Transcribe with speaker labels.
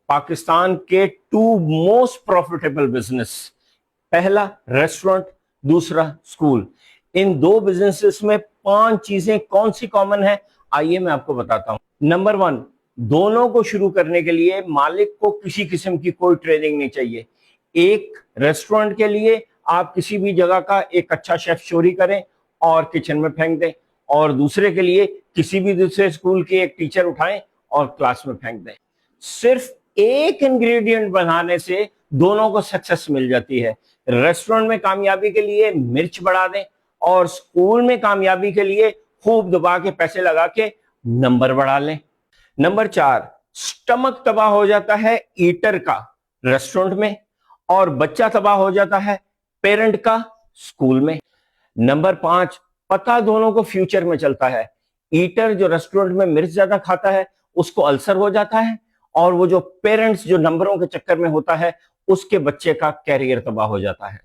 Speaker 1: पाकिस्तान के to most profitable business, पहला restaurant, दूसरा स्कूल। इन दो बिजनेसेस में 5 चीजें कौन सी कॉमन है, आइए मैं आपको बताता हूं। नंबर 1, दोनों को शुरू करने के लिए मालिक को किसी किस्म की कोई ट्रेनिंग नहीं चाहिए। एक रेस्टोरेंट के लिए आप किसी भी जगह का एक अच्छा शेफ चोरी करें और किचन में फेंक दें, और दूसरे के लिए किसी भी दूसरे स्कूल के एक टीचर उठाएं और क्लास में फेंक दें। सिर्फ एक इंग्रेडिएंट बनाने से दोनों को सक्सेस मिल जाती है। रेस्टोरेंट में कामयाबी के लिए मिर्च बढ़ा दें और स्कूल में कामयाबी के लिए खूब दबा के पैसे लगा के नंबर बढ़ा लें। नंबर 4, स्टमक तबाह हो जाता है ईटर का रेस्टोरेंट में, और बच्चा तबाह हो जाता है पेरेंट का स्कूल में। नंबर 5, पता दोनों को फ्यूचर में चलता है। ईटर जो रेस्टोरेंट में मिर्च ज्यादा खाता है उसको अल्सर हो जाता है, और वो जो पेरेंट्स जो नंबरों के चक्कर में होता है उसके बच्चे का कैरियर तबाह हो जाता है।